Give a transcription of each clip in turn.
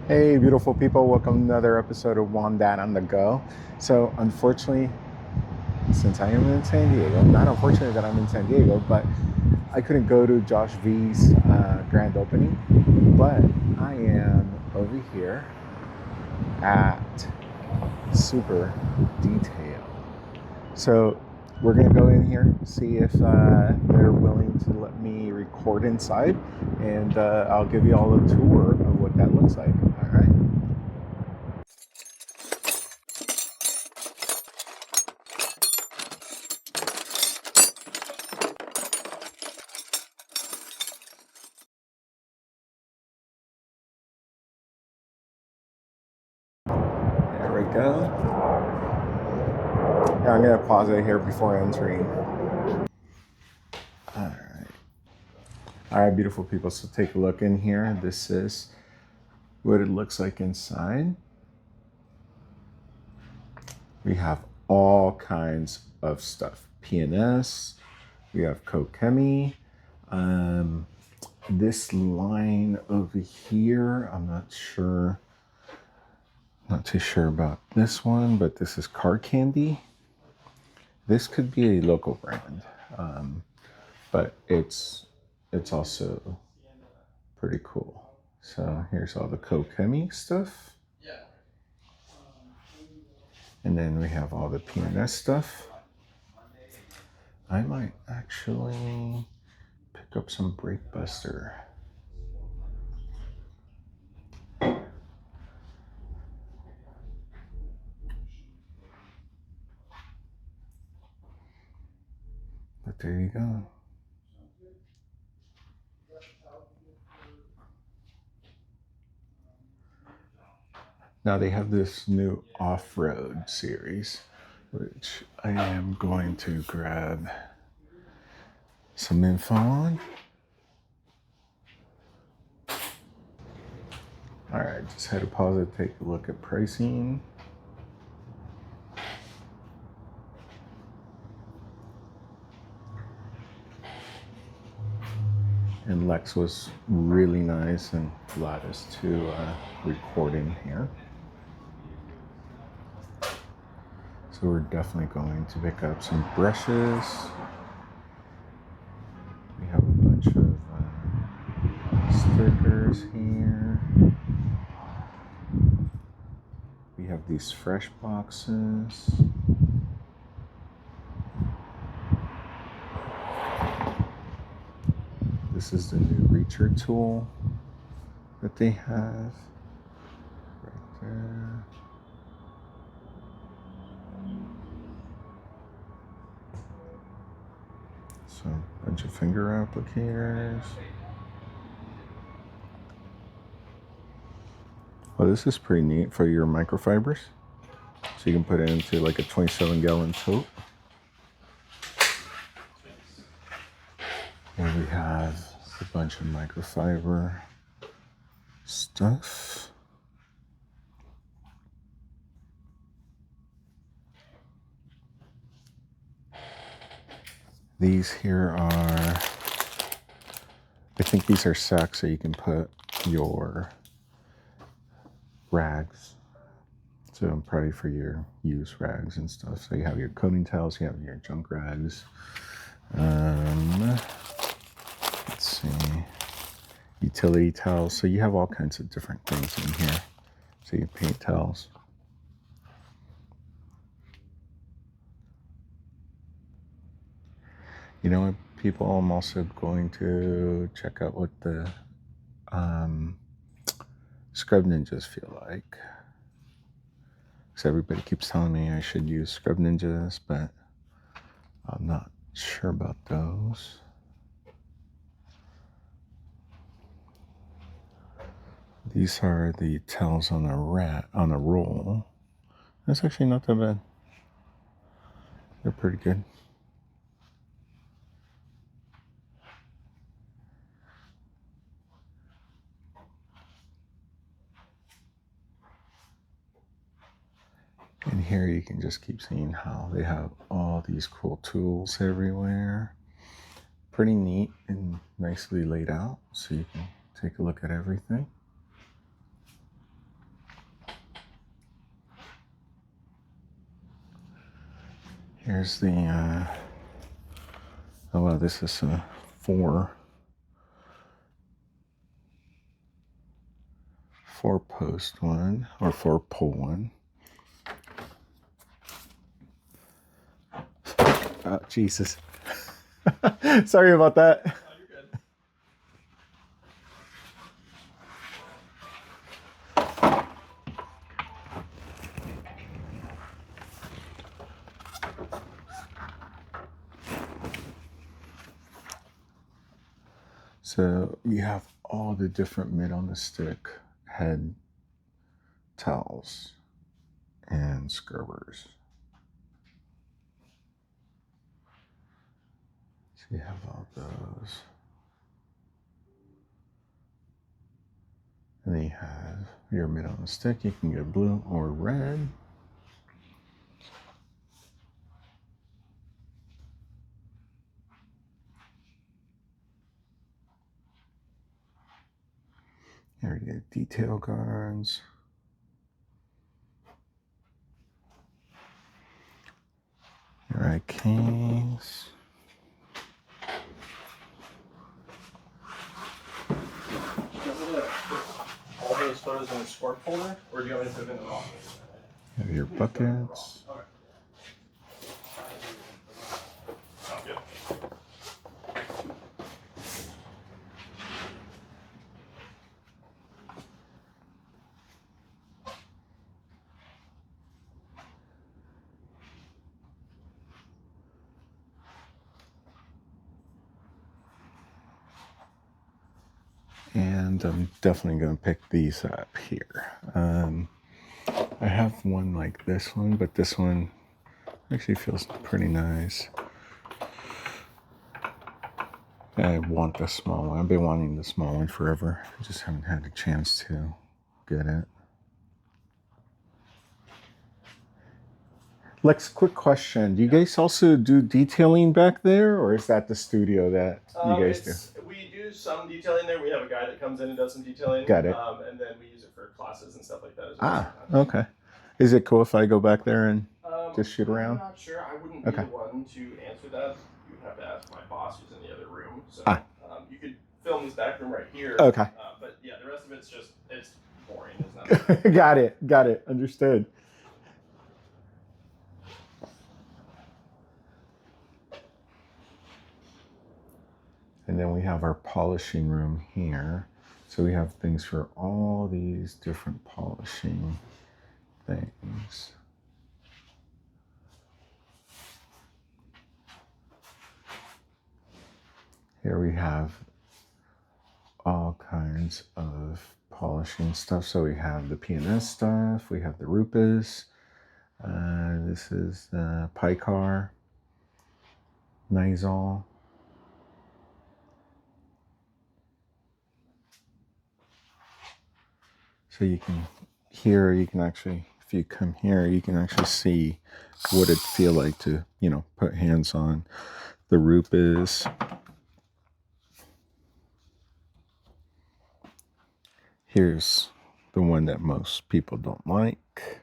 Hey, beautiful people, welcome to another episode of One Dad on the Go. So, unfortunately, since I am in San Diego, not unfortunately that I'm in San Diego, but I couldn't go to Josh V's grand opening, but I am over here at Super Detail. So, we're gonna go in here, see if they're willing to let me record inside, and I'll give you all a tour of what that looks like. All right. There we go. Yeah, I'm gonna pause it here before entering. All right. All right, beautiful people. So take a look in here. This is what it looks like inside. We have all kinds of stuff. PNS. We have Kokemi. Um, this line over here, I'm not sure. Not too sure about this one, but this is Car Candy. This could be a local brand, but it's also pretty cool. So here's all the Kokemi stuff. And then we have all the PNS stuff. I might actually pick up some Breakbuster. But there you go. Now they have this new off-road series, which I am going to grab some info on. All right, just had to pause it, take a look at pricing. And Lex was really nice and allowed us to record in here. So we're definitely going to pick up some brushes. We have a bunch of stickers here. We have these fresh boxes. This is the new reacher tool that they have right there. So a bunch of finger applicators. Well, this is pretty neat for your microfibers. So you can put it into like a 27-gallon tote. And we have a bunch of microfiber stuff. These here are, I think these are sacks so you can put your rags. So probably for your used rags and stuff. So you have your coating towels, you have your junk rags. Let's see, utility towels. So you have all kinds of different things in here. So you paint towels. You know what, people, I'm also going to check out what the Scrub Ninjas feel like. Because everybody keeps telling me I should use Scrub Ninjas, but I'm not sure about those. These are the towels on a roll. That's actually not that bad. They're pretty good. And here you can just keep seeing how they have all these cool tools everywhere. Pretty neat and nicely laid out, so you can take a look at everything. Here's the, oh wow, this is a 4-post one, or 4-pole one. Oh, Jesus. Sorry about that. No, you're good. So you have all the different Mitt on the stick head towels and scrubbers. So you have all those. And then you have your Mitt on the stick. You can get blue or red. Here you get detail guards. Your eye kings. All those photos in a spark folder, or do you want me to put them in the office? You have your buckets. Okay. Sounds good. And I'm definitely going to pick these up here. I have one like this one, but this one actually feels pretty nice. I want the small one. I've been wanting the small one forever. I just haven't had a chance to get it. Lex, quick question. Do you guys also do detailing back there, or is that the studio that you guys do? We do some detailing there. We have a guy that comes in and does some detailing. Got it. And then we use it for classes and stuff like that as well. Okay. Is it cool if I go back there and just shoot around? I'm not sure. I wouldn't be the one to answer that. You would have to ask my boss who's in the other room. So you could film this back room right here. Okay. But yeah, the rest of it's boring. It's not Got it. Understood. And then we have our polishing room here. So we have things for all these different polishing things. Here we have all kinds of polishing stuff. So we have the PNS stuff, we have the Rupus. This is the Picar, Nizol. So you can actually, if you come here, you can actually see what it'd feel like to, put hands on the Rupus. Here's the one that most people don't like.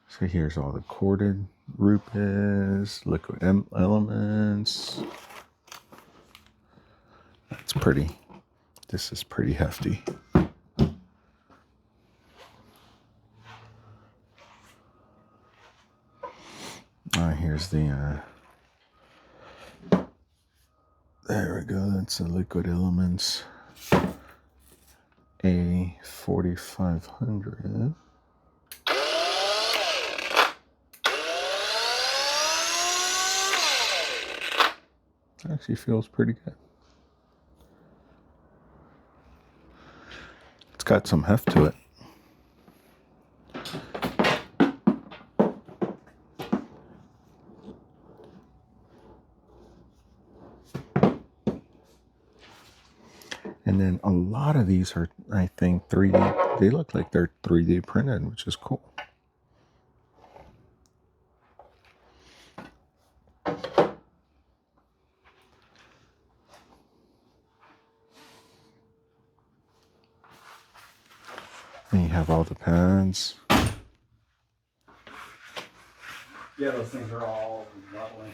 So here's all the corded Rupus, liquid elements. That's pretty. This is pretty hefty. Here's the, there we go, that's the liquid elements A4500. Actually feels pretty good. It's got some heft to it. And then a lot of these are, I think, 3D. They look like they're 3D printed, which is cool. And you have all the pads. Yeah, those things are all lovely.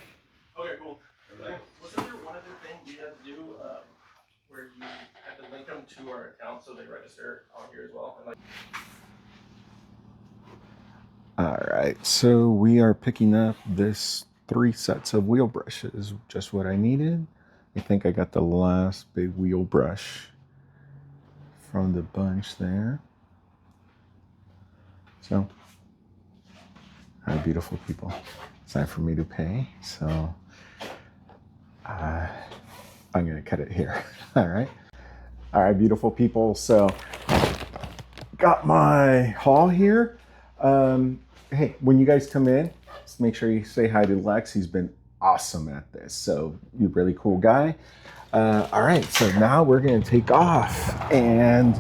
Okay, cool. Wasn't there one other thing you had to do where you had to link them to our account so they register on here as well? And like, All right, so we are picking up this 3 sets of wheel brushes, just what I needed. I think I got the last big wheel brush from the bunch there. So, all right, beautiful people. It's time for me to pay, so I'm gonna cut it here. All right, beautiful people. So, got my haul here. Hey, when you guys come in, just make sure you say hi to Lex. He's been awesome at this, so you're a really cool guy. All right, so now we're gonna take off and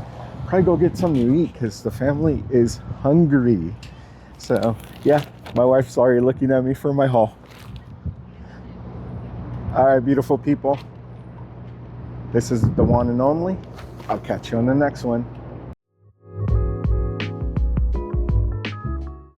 probably go get something to eat because the family is hungry. So yeah, my wife's already looking at me for my haul. All right, beautiful people. This is the one and only. I'll catch you on the next one.